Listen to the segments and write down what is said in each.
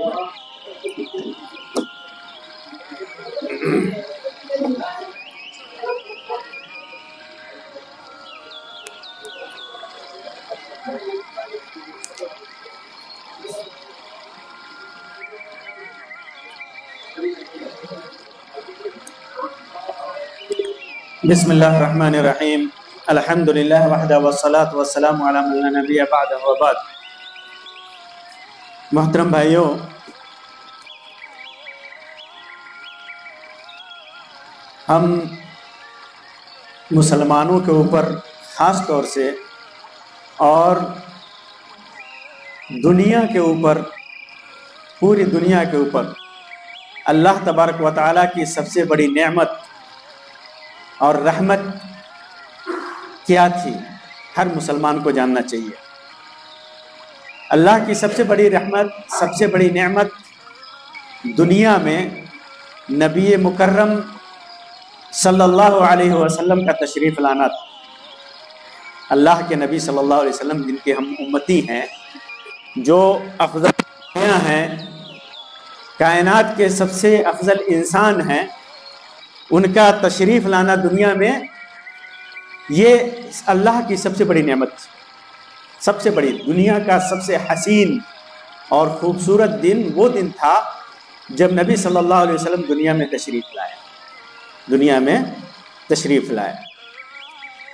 بسم اللہ الرحمن الرحیم الحمدللہ وحدہ والصلاة والسلام علی من لا نبی بعدہ وبعد۔ محترم بھائیوں، ہم مسلمانوں کے اوپر خاص طور سے اور دنیا کے اوپر، پوری دنیا کے اوپر اللہ تبارک و تعالیٰ کی سب سے بڑی نعمت اور رحمت کیا تھی، ہر مسلمان کو جاننا چاہیے۔ اللہ کی سب سے بڑی رحمت، سب سے بڑی نعمت دنیا میں نبی مکرم صلی اللہ علیہ وسلم کا تشریف لانا تھا۔ اللہ کے نبی صلی اللہ علیہ وسلم جن کے ہم امتی ہیں، جو افضل ہیں، کائنات کے سب سے افضل انسان ہیں، ان کا تشریف لانا دنیا میں یہ اللہ کی سب سے بڑی نعمت، سب سے بڑی، دنیا کا سب سے حسین اور خوبصورت دن وہ دن تھا جب نبی صلی اللہ علیہ وسلم دنیا میں تشریف لائے، دنیا میں تشریف لائے۔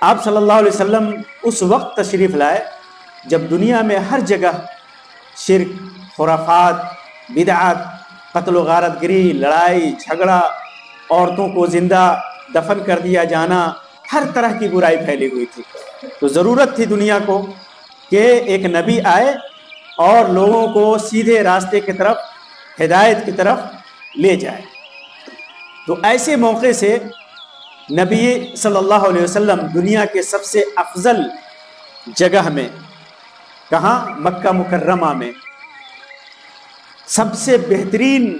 آپ صلی اللہ علیہ وسلم اس وقت تشریف لائے جب دنیا میں ہر جگہ شرک، خرافات، بدعات، قتل و غارت گری، لڑائی جھگڑا، عورتوں کو زندہ دفن کر دیا جانا، ہر طرح کی برائی پھیلی ہوئی تھی۔ تو ضرورت تھی دنیا کو کہ ایک نبی آئے اور لوگوں کو سیدھے راستے کی طرف، ہدایت کی طرف لے جائے۔ تو ایسے موقع سے نبی صلی اللہ علیہ وسلم دنیا کے سب سے افضل جگہ میں، کہاں؟ مکہ مکرمہ میں، سب سے بہترین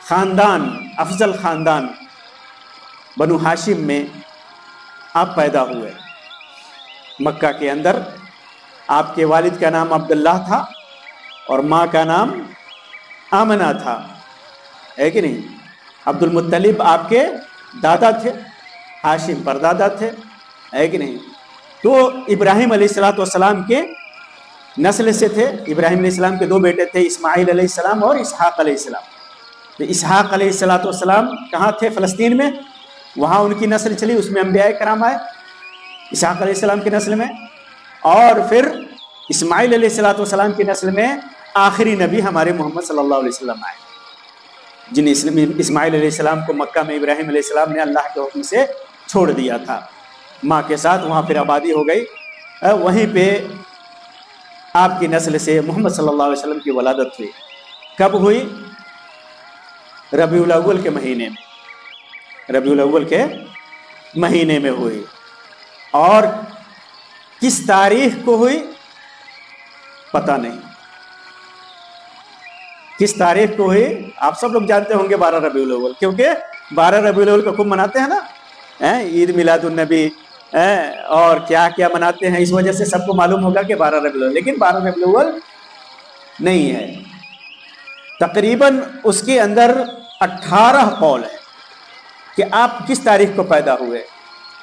خاندان، افضل خاندان بنو ہاشم میں آپ پیدا ہوئے۔ مکہ کے اندر آپ کے والد کا نام عبداللہ تھا اور ماں کا نام آمنہ تھا، ہے کہ نہیں؟ عبد المطلب آپ کے دادا تھے، ہاشم پردادا تھے، ہے کہ نہیں؟ تو ابراہیم علیہ السلام کے نسل سے تھے۔ ابراہیم علیہ السلام کے دو بیٹے تھے، اسماعیل علیہ السلام اور اسحاق علیہ السلام۔ تو اسحاق علیہ السلام کہاں تھے؟ فلسطین میں، وہاں ان کی نسل چلی، اس میں انبیاء کرام آئے اسحاق علیہ السلام کی نسل میں، اور پھر اسماعیل علیہ السلام کی نسل میں آخری نبی ہمارے محمد صلی اللہ علیہ وسلم آئے، جن اسماعیل علیہ السلام کو مکہ میں ابراہیم علیہ السلام نے اللہ کے حکم سے چھوڑ دیا تھا، ماں کے ساتھ وہاں پھر آبادی ہو گئی، وہیں پہ آپ کی نسل سے محمد صلی اللہ علیہ وسلم کی ولادت ہوئی۔ کب ہوئی؟ ربیع الاول کے مہینے میں، ربیع الاول کے مہینے میں ہوئی۔ اور کس تاریخ کو ہوئی پتہ نہیں، کس تاریخ کو ہوئی؟ آپ سب لوگ جانتے ہوں گے 12 ربیع الاول، کیونکہ 12 ربیع الاول کو خوب مناتے ہیں نا، عید میلاد النبی اور کیا کیا مناتے ہیں، اس وجہ سے سب کو معلوم ہوگا کہ 12 ربیع الاول، لیکن 12 ربیع الاول نہیں ہے۔ تقریباً اس کے اندر 18 قول ہے کہ آپ کس تاریخ کو پیدا ہوئے۔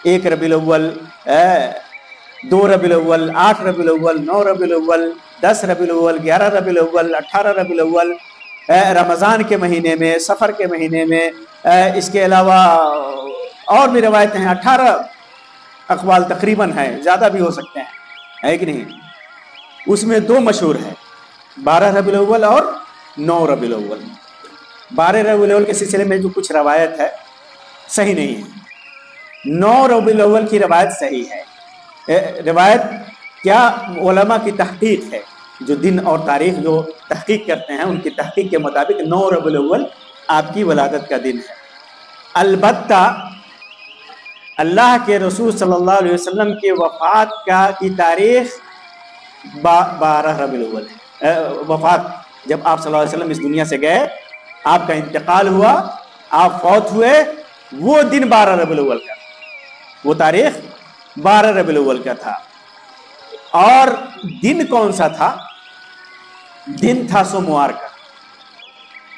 1 ربیع الاول، 2 ربیع الاول، 8 ربیع الاول، 9 ربیع الاول، 10 ربیع الاول، 11 ربیع الاول، 18 ربیع الاول، رمضان کے مہینے میں، سفر کے مہینے میں، اس کے علاوہ اور بھی روایتیں ہیں، 18 اقوال تقریباً ہیں، زیادہ بھی ہو سکتے ہیں، ہے کہ نہیں؟ اس میں 2 مشہور ہیں، 12 ربیع الاول اور 9 ربیع الاول۔ 12 ربیع الاول کے سلسلے میں جو کچھ روایت ہے صحیح نہیں ہے، 9 ربیع الاول کی روایت صحیح ہے۔ روایت کیا؟ علماء کی تحقیق ہے، جو دن اور تاریخ جو تحقیق کرتے ہیں ان کی تحقیق کے مطابق 9 ربیع الاول آپ کی ولادت کا دن ہے۔ البتہ اللہ کے رسول صلی اللہ علیہ وسلم کے وفات کی تاریخ 12 ربیع الاول ہے۔ وفات جب آپ صلی اللہ علیہ وسلم اس دنیا سے گئے، آپ کا انتقال ہوا، آپ فوت ہوئے، وہ دن 12 ربیع الاول کا، وہ تاریخ 12 ربیع الاول کا تھا۔ اور دن کون سا تھا؟ دن تھا سوموار کا،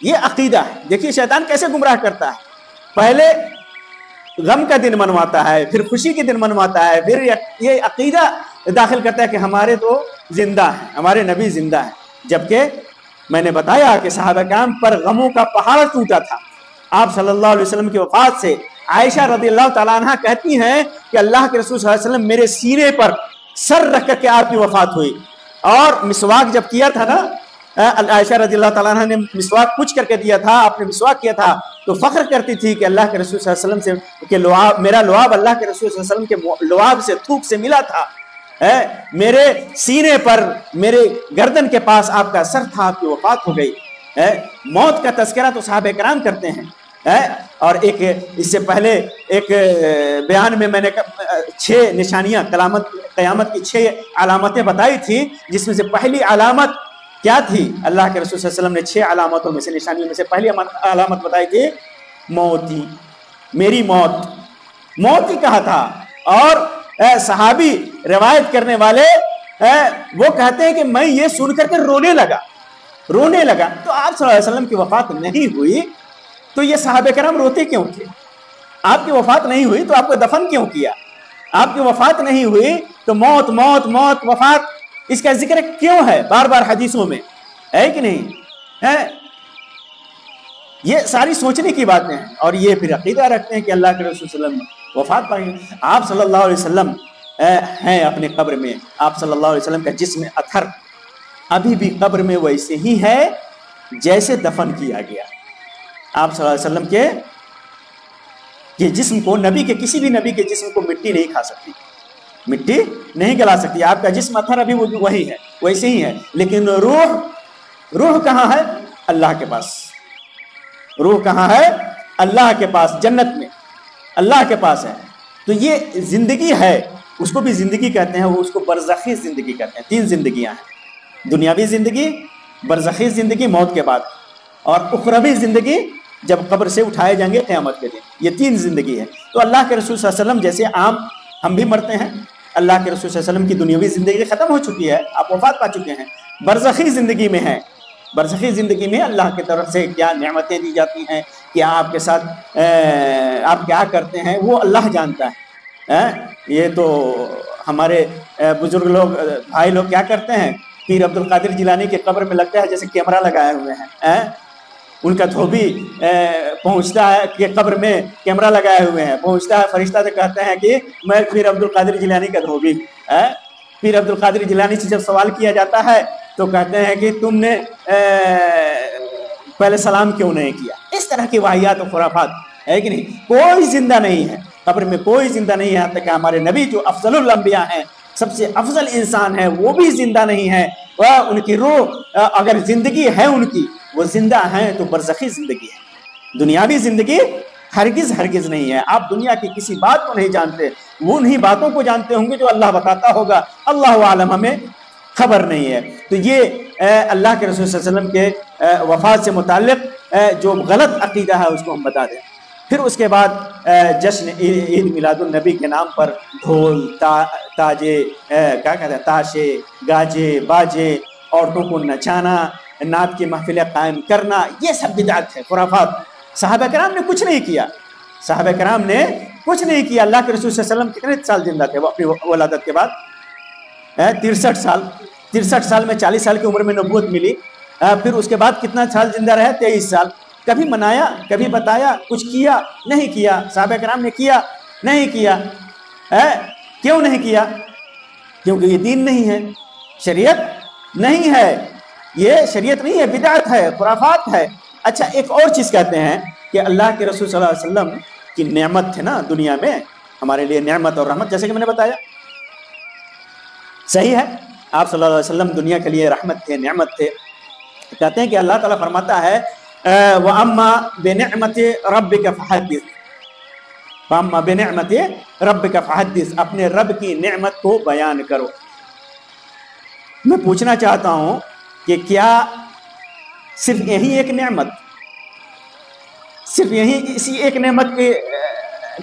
یہ عقیدہ ہے. دیکھیے شیطان کیسے گمراہ کرتا ہے. پہلے غم کا دن منواتا ہے, پھر خوشی کے دن منواتا ہے, پھر یہ عقیدہ داخل کرتا ہے کہ ہمارے تو زندہ ہیں, ہمارے نبی زندہ ہیں. جبکہ میں نے بتایا کہ صحابہ کرام پر غموں کا پہاڑ ٹوٹا تھا. آپ صلی اللہ علیہ وسلم کی وفات سے عائشہ رضی اللہ تعالیٰ عنہ کہتی ہیں کہ اللہ کے رسول صلی اللہ علیہ وسلم میرے سینے پر سر رکھ کر کے آپ کی وفات ہوئی. اور مسواک جب کیا تھا نا, عائشہ رضی اللہ تعالیٰ عنہ نے مسواک پوچھ کر کے دیا تھا, آپ نے مسواک کیا تھا تو فخر کرتی تھی کہ اللہ کے رسول صلی اللہ علیہ وسلم سے کہ لعاب, میرا لعاب اللہ کے رسول صلی اللہ علیہ وسلم کے لعاب سے, تھوک سے ملا تھا. میرے سینے پر, میرے گردن کے پاس آپ کا سر تھا, آپ کی وفات ہو گئی. موت کا تذکرہ تو صحابہ کرام کرتے ہیں. اور ایک اس سے پہلے ایک بیان میں نے 6 نشانیاں قیامت کی 6 علامتیں بتائی تھی, جس میں سے پہلی علامت کیا تھی؟ اللہ کے رسول صلی اللہ علیہ وسلم نے 6 علامتوں میں سے, نشانیوں میں سے پہلی علامت بتائی تھی موت ہی, میری موت, موت ہی کہا تھا. اور صحابی روایت کرنے والے وہ کہتے ہیں کہ میں یہ سن کر کے رونے لگا. تو آپ صلی اللہ علیہ وسلم کی وفات نہیں ہوئی تو یہ صحابہ کرام روتے کیوں تھے؟ آپ کی وفات نہیں ہوئی تو آپ کو دفن کیوں کیا؟ آپ کی وفات نہیں ہوئی تو موت موت موت وفات, اس کا ذکر کیوں ہے بار بار حدیثوں میں, ہے کہ نہیں؟ یہ ساری سوچنے کی باتیں ہیں. اور یہ پھر عقیدہ رکھتے ہیں کہ اللہ کے رسول صلی اللہ علیہ وسلم وفات پائیں. آپ صلی اللہ علیہ وسلم ہیں اپنے قبر میں, آپ صلی اللہ علیہ وسلم کا جسم اثر ابھی بھی قبر میں ویسے ہی ہے جیسے دفن کیا گیا. آپ صلی اللہ علیہ وسلم کے جسم کو, نبی کے کسی بھی نبی کے جسم کو مٹی نہیں کھا سکتی, مٹی نہیں گلا سکتی. آپ کا جسم اثر ابھی وہی ہے, ویسے ہی ہے. لیکن روح کہاں ہے؟ اللہ کے پاس. روح کہاں ہے؟ اللہ کے پاس, جنت میں اللہ کے پاس ہے. تو یہ زندگی ہے, اس کو بھی زندگی کہتے ہیں, وہ اس کو برزخی زندگی کہتے ہیں. 3 زندگیاں ہیں, دنیاوی زندگی, برزخی زندگی موت کے بعد, اور اخروی زندگی جب قبر سے اٹھائے جائیں گے قیامت کے دن. یہ 3 زندگی ہے. تو اللہ کے رسول صلی اللہ علیہ وسلم جیسے عام ہم بھی مرتے ہیں, اللہ کے رسول صلی اللہ علیہ وسلم کی دنیاوی زندگی ختم ہو چکی ہے, آپ وفات پا چکے ہیں. برزخی زندگی میں ہیں, برزخی زندگی میں اللہ کی طرف سے کیا نعمتیں دی جاتی ہیں, کیا آپ کے ساتھ آپ کیا کرتے ہیں, وہ اللہ جانتا ہے. یہ تو ہمارے بزرگ لوگ, بھائی لوگ کیا کرتے ہیں, پیر عبد القادر جیلانی کے قبر میں لگتا ہے جیسے کیمرہ لگائے ہوئے ہیں. ان کا دھوبی پہنچتا ہے کہ قبر میں کیمرہ لگائے ہوئے ہیں, پہنچتا ہے, فرشتہ سے کہتے ہیں کہ میں پیر عبد القادر جیلانی کا دھوبی. پیر عبد القادر جیلانی سے جب سوال کیا جاتا ہے تو کہتے ہیں کہ تم نے پہلے سلام کیوں نہیں کیا. اس طرح کی واحیات و خرافات ہے کہ نہیں. کوئی زندہ نہیں ہے قبر میں, کوئی زندہ نہیں ہے. یہاں تک کہ ہمارے نبی جو افضل الانبیاء ہیں, سب سے افضل انسان ہے, وہ بھی زندہ نہیں ہے. ان کی روح اگر زندگی ہے ان کی, وہ زندہ ہیں تو برزخی زندگی ہے. دنیاوی زندگی ہرگز ہرگز نہیں ہے. آپ دنیا کی کسی بات کو نہیں جانتے, وہ انہی باتوں کو جانتے ہوں گے جو اللہ بتاتا ہوگا, اللہ عالم, ہمیں خبر نہیں ہے. تو یہ اللہ کے رسول صلی اللہ علیہ وسلم کے وفات سے متعلق جو غلط عقیدہ ہے اس کو ہم بتا دیں. پھر اس کے بعد جشن عید میلاد النبی کے نام پر ڈھول تاجے, کیا کہتے ہیں, تاشے, گاجے, باجے, عورتوں کو نچانا, نعت کی محفلیں قائم کرنا, یہ سب بدعت ہے, خرافات. صحابہ کرام نے کچھ نہیں کیا, صحابہ کرام نے کچھ نہیں کیا. اللہ کے رسول صلی اللہ علیہ وسلم کتنے سال زندہ تھے وہ اپنی ولادت کے بعد؟ 63 سال. 63 سال میں 40 سال کی عمر میں نبوت ملی. پھر اس کے بعد کتنا سال زندہ رہے؟ 23 سال. کبھی منایا, کبھی بتایا, کچھ کیا نہیں کیا. صحابہ کرام نے کیا نہیں کیا. کیوں نہیں کیا؟ کیونکہ یہ دین نہیں ہے, شریعت نہیں ہے, یہ شریعت نہیں ہے, بدعت ہے, خرافات ہے. اچھا, ایک اور چیز کہتے ہیں کہ اللہ کے رسول صلی اللہ علیہ وسلم کی نعمت تھے نا دنیا میں, ہمارے لیے نعمت اور رحمت, جیسے کہ میں نے بتایا. صحیح ہے, آپ صلی اللہ علیہ وسلم دنیا کے لیے رحمت تھے, نعمت تھے. کہتے ہیں کہ اللہ تعالیٰ فرماتا ہے وَأَمَّا بِنِعْمَةِ رَبِّكَ فَحَدِّثْ, وَأَمَّا بِنِعْمَةِ رَبِّكَ فَحَدِّثْ, اپنے رب کی نعمت کو بیان کرو. میں پوچھنا چاہتا ہوں کہ کیا صرف یہی ایک نعمت, صرف یہی اسی ایک نعمت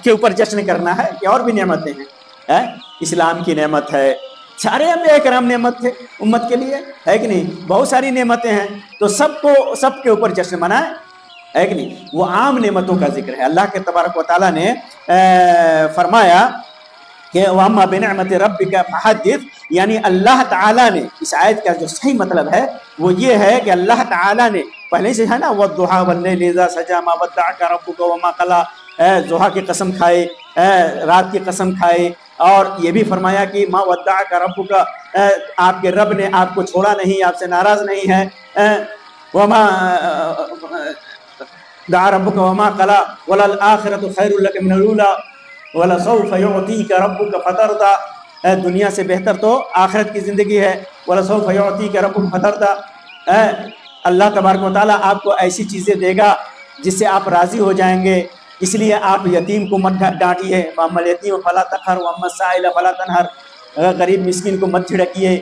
کے اوپر جشن کرنا ہے کہ اور بھی نعمتیں ہیں؟ اسلام کی نعمت ہے, سارے انبیاء کرام نعمت تھے امت کے لیے، ہے کہ نہیں؟ بہت ساری نعمتیں ہیں، تو سب کے اوپر جشن منائے، ہے کہ نہیں؟ وہ عام نعمتوں کا ذکر ہے۔ اللہ کے تبارک و تعالیٰ نے فرمایا کہ وَأَمَّا بِنِعْمَةِ رَبِّكَ فَحَدِّثْ، یعنی اللہ تعالیٰ نے، اس آیت کا جو صحیح مطلب ہے وہ یہ ہے کہ اللہ تعالیٰ نے پہلے سے ہے نا وَالضُّحَىٰ وَاللَّيْلِ إِذَا سَجَىٰ مَا وَدَّعَكَ رَبُّكَ وَمَا قَلَىٰ، ضحیٰ کی قسم کھائے، رات کی قسم کھائے، اور یہ بھی فرمایا کہ ما ودعک ربک، آپ کے رب نے آپ کو چھوڑا نہیں، آپ سے ناراض نہیں ہے، وما دعا ربک وما قلا وللآخرۃ خیر لک من الاولی ولسوف یعطیک ربک فترضی، دنیا سے بہتر تو آخرت کی زندگی ہے، ولسوف یعطیک ربک فترضی، اللہ تبارک و تعالیٰ آپ کو ایسی چیزیں دے گا جس سے آپ راضی ہو جائیں گے، اس لیے آپ یتیم کو مت ڈانٹیے، وَأَمَّا الْيَتِيمَ فَلَا تَقْهَرْ وَأَمَّا السَّائِلَ فَلَا تَنْهَرْ، غریب مسکین کو مت جھڑکیے،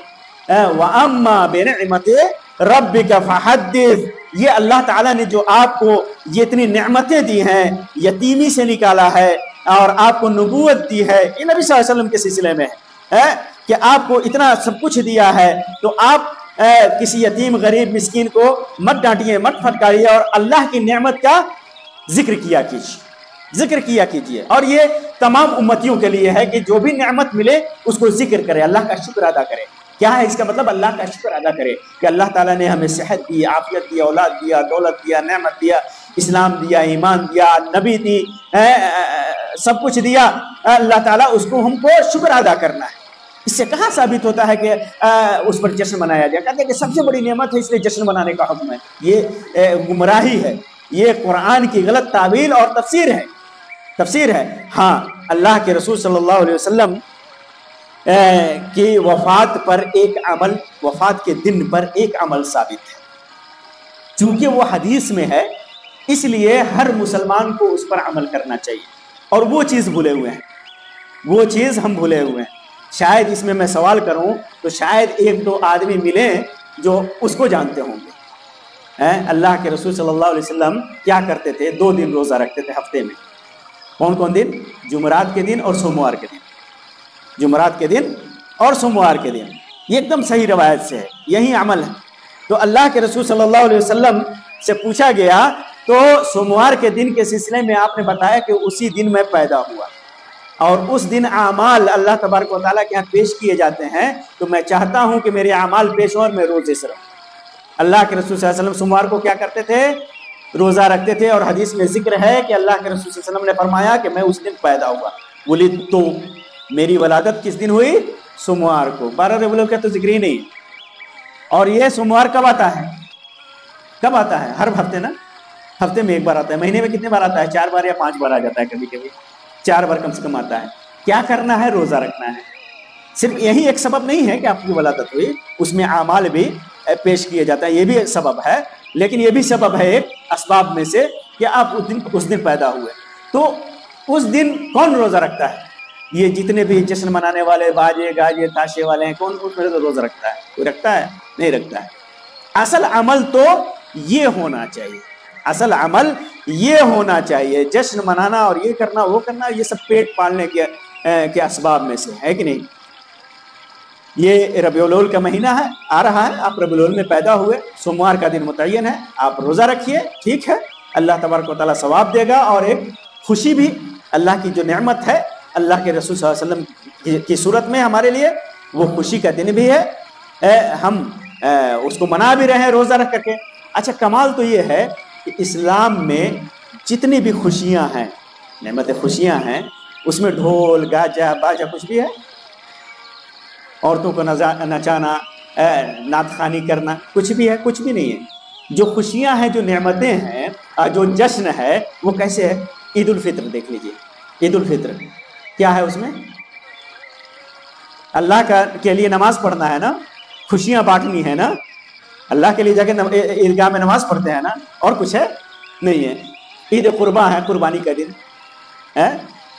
وَأَمَّا بِنِعْمَةِ رَبِّكَ فَحَدِّثْ، یہ اللہ تعالیٰ نے جو آپ کو یہ اتنی نعمتیں دی ہیں، یتیمی سے نکالا ہے اور آپ کو نبوت دی ہے، یہ نبی صلی اللہ علیہ وسلم کے سلسلے میں ہے کہ آپ کو اتنا سب کچھ دیا ہے، تو آپ کسی یتیم غریب مسکین کو مت ڈانٹیے، مت پھٹکاریے، اور اللہ کی نعمت کا ذکر کیا کیجیے۔ اور یہ تمام امتیوں کے لیے ہے کہ جو بھی نعمت ملے اس کو ذکر کرے، اللہ کا شکر ادا کرے۔ کیا ہے اس کا مطلب؟ اللہ کا شکر ادا کرے کہ اللہ تعالیٰ نے ہمیں صحت دی، عافیت دی، اولاد دیا، دولت دیا، نعمت دیا، اسلام دیا، ایمان دیا، نبی دی، سب کچھ دیا، اللہ تعالیٰ اس کو ہم کو شکر ادا کرنا ہے۔ اس سے کہاں ثابت ہوتا ہے کہ اس پر جشن منایا جائے؟ کہتے ہیں کہ سب سے بڑی نعمت ہے اس لیے جشن منانے کا حکم ہے۔ یہ گمراہی ہے، یہ قرآن کی غلط تعویل اور تفسیر ہے۔ ہاں، اللہ کے رسول صلی اللہ علیہ وسلم کی وفات کے دن پر ایک عمل ثابت ہے، چونکہ وہ حدیث میں ہے، اس لیے ہر مسلمان کو اس پر عمل کرنا چاہیے، اور وہ چیز ہم بھولے ہوئے ہیں۔ شاید اس میں سوال کروں تو شاید ایک دو آدمی ملیں جو اس کو جانتے ہوں گے۔ اللہ کے رسول صلی اللہ علیہ وسلم کیا کرتے تھے؟ 2 دن روزہ رکھتے تھے ہفتے میں۔ کون دن؟ جمعرات کے دن اور سوموار کے دن۔ جمعرات کے دن اور سوموار کے دن، یہ ایک دم صحیح روایت سے ہے، یہی عمل ہے۔ تو اللہ کے رسول صلی اللہ علیہ وسلم سے پوچھا گیا تو سوموار کے دن کے سلسلے میں آپ نے بتایا کہ اسی دن میں پیدا ہوا، اور اس دن اعمال اللہ تبارک و تعالیٰ کے یہاں پیش کیے جاتے ہیں، تو میں چاہتا ہوں کہ میرے اعمال پیش ہوں اور میں روزے سے رہوں۔ اللہ کے رسول صلی اللہ علیہ وسلم سوموار کو کیا کرتے تھے؟ روزہ رکھتے تھے، اور حدیث میں ذکر ہے کہ اللہ کے رسول صلی اللہ علیہ وسلم نے فرمایا کہ میں اس دن پیدا ہوا، ولدت، میری ولادت کس دن ہوئی؟ سوموار کو۔ 12 ربیع الاول کا تو ذکر ہی نہیں۔ اور یہ سوموار کب آتا ہے؟ ہر ہفتے نا، ہفتے میں ایک بار آتا ہے۔ مہینے میں کتنے بار آتا ہے؟ 4 بار یا 5 بار آ جاتا ہے، کبھی 4 بار کم سے کم آتا ہے۔ کیا کرنا ہے؟ روزہ رکھنا ہے۔ صرف یہی ایک سبب نہیں ہے کہ آپ کی ولادت ہوئی، اس میں اعمال بھی پیش کیے جاتا ہے، یہ بھی سبب ہے، لیکن یہ بھی سبب ہے ایک اسباب میں سے کہ آپ اس دن پیدا ہوئے۔ تو اس دن کون روزہ رکھتا ہے؟ یہ جتنے بھی جشن منانے والے باجے گاجے تاشے والے ہیں، کون اس میں روزہ رکھتا ہے؟ کوئی رکھتا ہے؟ نہیں رکھتا ہے۔ اصل عمل تو یہ ہونا چاہیے، اصل عمل یہ ہونا چاہیے۔ جشن منانا اور یہ کرنا وہ کرنا، یہ سب پیٹ پالنے کے اسباب میں سے ہے کہ نہیں؟ یہ ربیع الاول کا مہینہ ہے، آ رہا ہے، آپ ربیع الاول میں پیدا ہوئے، سوموار کا دن متعین ہے، آپ روزہ رکھیے، ٹھیک ہے، اللہ تبارک و تعالیٰ ثواب دے گا، اور ایک خوشی بھی، اللہ کی جو نعمت ہے اللہ کے رسول صلی اللہ علیہ وسلم کی صورت میں ہمارے لیے، وہ خوشی کا دن بھی ہے، ہم اس کو منا بھی رہے ہیں روزہ رکھ کر کے۔ اچھا، کمال تو یہ ہے کہ اسلام میں جتنی بھی خوشیاں ہیں، نعمت خوشیاں ہیں، اس میں ڈھول گاجا باجا کچھ بھی ہے؟ عورتوں کو نچانا، نعت خوانی کرنا، کچھ بھی ہے؟ کچھ بھی نہیں ہے۔ جو خوشیاں ہیں، جو نعمتیں ہیں، جو جشن ہے، وہ کیسے ہے؟ عید الفطر دیکھ لیجئے، عید الفطر کیا ہے؟ اس میں اللہ کے لیے نماز پڑھنا ہے نا، خوشیاں بانٹنی ہے نا، اللہ کے لیے جا کے عیدگاہ میں نماز پڑھتے ہیں نا، اور کچھ ہے؟ نہیں ہے۔ عید قرباں ہے، قربانی کا دن ہے،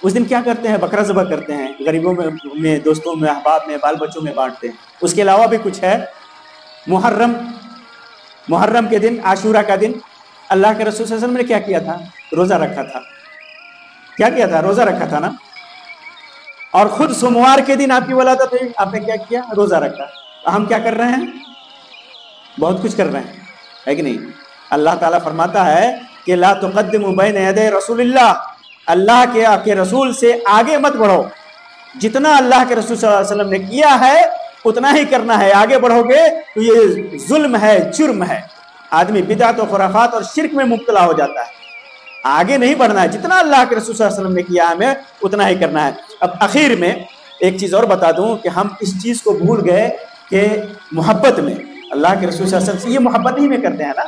اس دن کیا کرتے ہیں؟ بکرا ذبح کرتے ہیں، غریبوں میں، دوستوں میں، احباب میں، بال بچوں میں بانٹتے ہیں۔ اس کے علاوہ بھی کچھ ہے۔ محرم کے دن، عاشورہ کا دن، اللہ کے رسول صلی اللہ علیہ وسلم نے کیا کیا تھا؟ روزہ رکھا تھا۔ کیا کیا تھا؟ روزہ رکھا تھا نا۔ اور خود سوموار کے دن آپ کی ولادت ہوئی، آپ نے کیا کیا؟ روزہ رکھا. ہم کیا کر رہے ہیں؟ بہت کچھ کر رہے ہیں، ہے کہ نہیں؟ اللہ تعالیٰ فرماتا ہے کہ لا تقدموا بین یدی رسول اللہ، اللہ کے رسول سے آگے مت بڑھو. جتنا اللہ کے رسول صلی اللہ علیہ وسلم نے کیا ہے اتنا ہی کرنا ہے. آگے بڑھو گے تو یہ ظلم ہے، جرم ہے. آدمی بدعت و خرافات اور شرک میں مبتلا ہو جاتا ہے. آگے نہیں بڑھنا ہے، جتنا اللہ کے رسول صلی اللہ علیہ وسلم نے کیا ہمیں اتنا ہی کرنا ہے. اب اخیر میں ایک چیز اور بتا دوں کہ ہم اس چیز کو بھول گئے کہ محبت میں اللہ کے رسول صلی اللہ علیہ وسلم سے، یہ محبت ہی میں کرتے ہیں نا،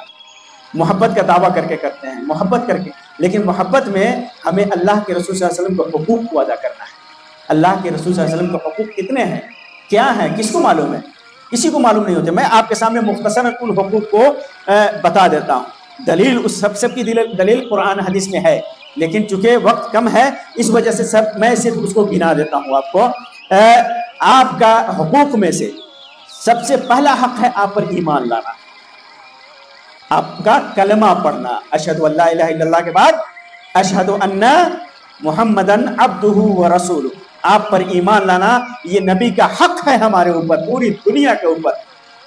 محبت کا دعویٰ کر کے کرتے ہیں، محبت کر کے، لیکن محبت میں ہمیں اللہ کے رسول صلی اللہ علیہ وسلم کے حقوق کو ادا کرنا ہے. اللہ کے رسول صلی اللہ علیہ وسلم کے حقوق کتنے ہیں، کیا ہیں، کس کو معلوم ہے؟ کسی کو معلوم نہیں ہوتے. میں آپ کے سامنے مختصراً ان حقوق کو بتا دیتا ہوں. دلیل اس سب کی دلیل قرآن حدیث میں ہے، لیکن چونکہ وقت کم ہے اس وجہ سے میں صرف اس کو گنا دیتا ہوں آپ کو. آپ کا حقوق میں سے سب سے پہلا حق ہے آپ پر ایمان لانا، آپ کا کلمہ پڑھنا، اشہد ان لا الہ الا اللہ کے بعد اشہد ان محمدن عبدہ ورسولہ، آپ پر ایمان لانا. یہ نبی کا حق ہے ہمارے اوپر، پوری دنیا کے اوپر،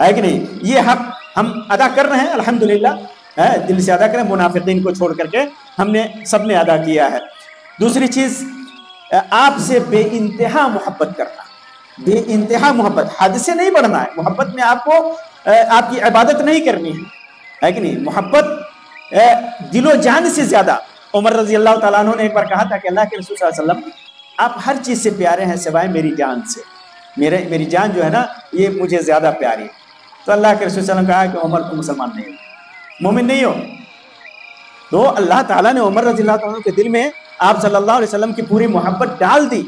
ہے کہ نہیں؟ یہ حق ہم ادا کر رہے ہیں الحمدللہ، دل سے ادا کریں، منافقین کو چھوڑ کر کے ہم نے سب نے ادا کیا ہے. دوسری چیز، آپ سے بے انتہا محبت کرنا، بے انتہا محبت، حد سے نہیں بڑھنا ہے. محبت میں آپ کو آپ کی عبادت نہیں کرنی ہے کہ نہیں؟ محبت دل و جان سے زیادہ. عمر رضی اللہ تعالیٰ عنہ نے ایک بار کہا تھا کہ اللہ کے رسول صلی اللہ علیہ وسلم آپ ہر چیز سے پیارے ہیں سوائے میری جان سے، میری جان جو ہے نا یہ مجھے زیادہ پیاری ہے. تو اللہ کے رسول صلی اللہ علیہ وسلم نے کہا کہ عمر تم مسلمان نہیں ہو، مومن نہیں ہو. تو اللہ تعالیٰ نے عمر رضی اللہ تعالیٰ کے دل میں آپ صلی اللہ علیہ وسلم کی پوری محبت ڈال دی،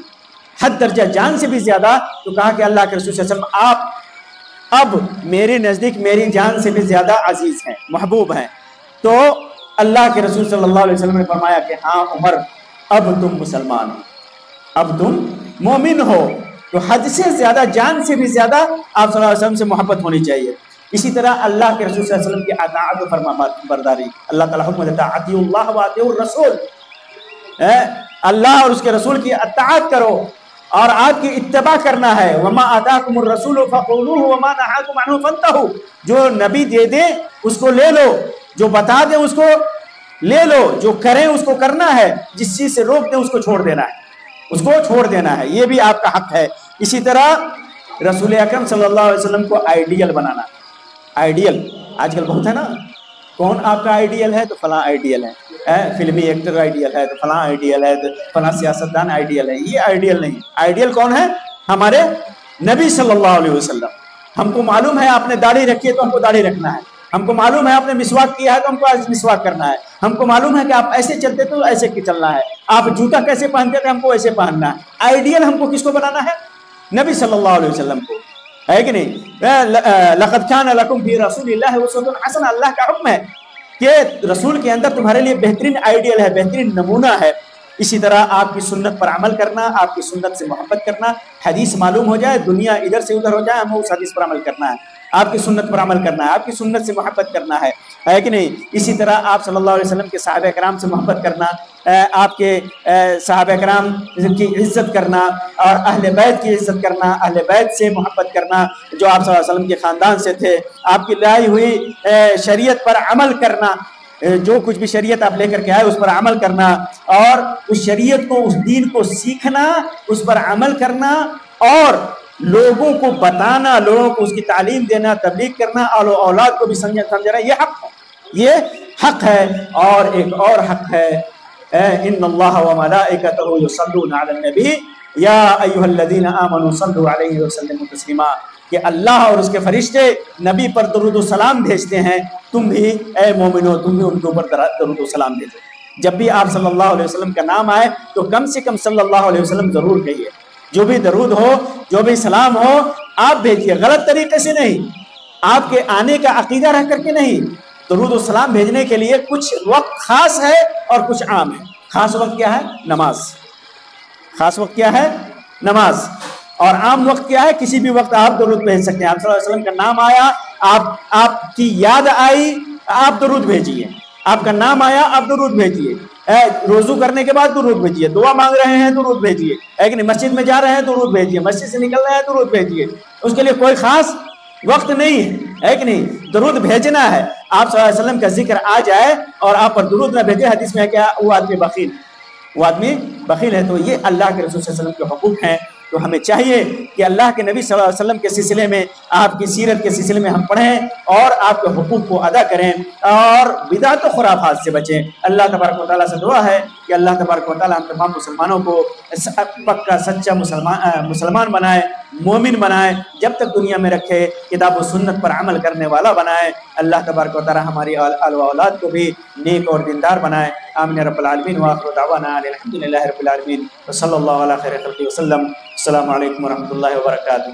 حد درجہ جان سے بھی زیادہ. تو کہا کہ اللہ کے رسول صلی اللہ علیہ وسلم آپ اب میرے نزدیک میری جان سے بھی زیادہ عزیز ہیں، محبوب ہیں. تو اللہ کے رسول صلی اللہ علیہ وسلم نے فرمایا کہ ہاں عمر اب تم مسلمان ہو، اب تم مومن ہو. تو حد سے زیادہ، جان سے بھی زیادہ آپ صلی اللہ علیہ وسلم سے محبت ہونی چاہیے. اسی طرح اللہ کے رسول صلی اللہ علیہ وسلم کی اطاعت و فرما برداری. اللہ تعالیٰ حکم دیتا ہے اطیعوا اللہ و اطیعوا الرسول، اللہ اور اس کے رسول کی اطاعت کرو اور آپ کی اتباع کرنا ہے. وما آتاکم الرسول فخذوہ وما نہاکم عنہ فانتہوا، جو نبی دے دیں اس کو لے لو، جو بتا دیں اس کو لے لو، جو کریں اس کو کرنا ہے، جس چیز سے روک دیں اس کو چھوڑ دینا ہے، اس کو چھوڑ دینا ہے. یہ بھی آپ کا حق ہے. اسی طرح رسول اکرم صلی اللہ علیہ وسلم کو آئیڈیل بنانا. آئیڈیل آج کل بہت ہے نا، کون آپ کا آئیڈیل ہے؟ تو فلاں آئیڈیل ہے، فلمی ایکٹر آئیڈیل ہے، تو فلاں آئیڈیل ہے، تو فلاں سیاستدان آئیڈیل ہے. یہ آئیڈیل نہیں. آئیڈیل کون ہے؟ ہمارے نبی صلی اللہ علیہ وسلم. ہم کو معلوم ہے آپ نے داڑھی رکھی ہے تو ہم کو داڑھی رکھنا ہے. ہم کو معلوم ہے آپ نے مسواک کیا ہے تو ہم کو مسواک کرنا ہے. ہم کو معلوم ہے کہ آپ ایسے چلتے تو ایسے چلنا ہے. آپ جوتا کیسے پہنتے تھے ہم کو ایسے پہننا ہے. آئیڈیل ہم کو کس کو بنانا ہے؟ نبی صلی اللہ علیہ وسلم کو، ہے کہ نہیں؟ لقد کان لکم فی رسول اللہ اسوۃ حسنہ، اللہ کا حکم ہے کہ رسول کے اندر تمہارے لیے بہترین آئیڈیل ہے، بہترین نمونہ ہے. اسی طرح آپ کی سنت پر عمل کرنا، آپ کی سنت سے محبت کرنا. حدیث معلوم ہو جائے، دنیا ادھر سے ادھر ہو جائے، ہمیں اس حدیث پر عمل کرنا ہے، آپ کی سنت پر عمل کرنا ہے، آپ کی سنت سے محبت کرنا ہے کہ نہیں؟ اسی طرح آپ صلی اللہ علیہ وسلم کے صحابہ کرام سے محبت کرنا، آپ کے صحابہ کرام کی عزت کرنا اور اہل بیت کی عزت کرنا، اہل بیت سے محبت کرنا جو آپ صلی اللہ علیہ وسلم کے خاندان سے تھے. آپ کی لائی ہوئی شریعت پر عمل کرنا، جو کچھ بھی شریعت آپ لے کر کے آئے اس پر عمل کرنا، اور اس شریعت کو، اس دین کو سیکھنا، اس پر عمل کرنا اور لوگوں کو بتانا، لوگوں کو اس کی تعلیم دینا، تبلیغ کرنا اور اولاد کو بھی سمجھنا. یہ حق ہے، یہ حق ہے. اور ایک اور حق ہے، ان اللہ وملائکتہ یصلون علی النبی یا ایھا الذین آمنوا صلوا علیہ وسلموا تسلیما، کہ اللہ اور اس کے فرشتے نبی پر درود و سلام بھیجتے ہیں. تم بھی اے مومنو، تم بھی ان کے اوپر درود و سلام بھیجو. جب بھی آپ صلی اللہ علیہ وسلم کا نام آئے تو کم سے کم صلی اللہ علیہ وسلم ضرور کہیے. جو بھی درود ہو، جو بھی سلام ہو، آپ بھیجیے، غلط طریقے سے نہیں، آپ کے آنے کا عقیدہ رہ کر کے نہیں. درود و سلام بھیجنے کے لیے کچھ وقت خاص ہے اور کچھ عام ہے. خاص وقت کیا ہے؟ نماز. خاص وقت کیا ہے؟ نماز. اور عام وقت کیا ہے؟ کسی بھی وقت آپ درود بھیج سکتے ہیں. آپ صلی اللہ علیہ وسلم کا نام آیا، آپ کی یاد آئی، آپ درود بھیجیے. آپ کا نام آیا، آپ درود بھیجیے. روزو کرنے کے بعد درود بھیجیے، دعا مانگ رہے ہیں درود بھیجیے، ایک نہیں مسجد میں جا رہے ہیں درود بھیجیے، مسجد سے نکل رہے ہیں درود بھیجیے، اس کے لیے کوئی خاص وقت نہیں ہے کہ نہیں، درود بھیجنا ہے۔ آپ صلی اللہ علیہ وسلم کا ذکر آ جائے اور آپ پر درود نہ بھیجے، حدیث میں ہے کہ وہ آدمی بخیل، وہ آدمی بخیل ہے۔ تو یہ اللہ کے رسول صلی اللہ علیہ وسلم کے حقوق ہیں، تو ہمیں چاہیے کہ اللہ کے نبی صلی اللہ علیہ وسلم کے سلسلے میں، آپ کی سیرت کے سلسلے میں ہم پڑھیں اور آپ کے حقوق کو ادا کریں اور بدعت و خرافات سے بچیں۔ اللہ تبارک و تعالیٰ سے دعا ہے کہ اللہ تبارک و تعالیٰ ہم تمام مسلمانوں کو پکا سچا مسلمان بنائے، مومن بنائے، جب تک دنیا میں رکھے کتاب و سنت پر عمل کرنے والا بنائے۔ اللہ تبارک و تعالیٰ ہماری آل و اولاد کو بھی نیک اور دیندار بنائے۔ آمین رب العالمین وآخر دعوانا الحمد للہ رب العالمین وصلی اللہ علیہ خیر خلقہ وسلم۔ السلام علیکم ورحمۃ اللہ وبرکاتہ۔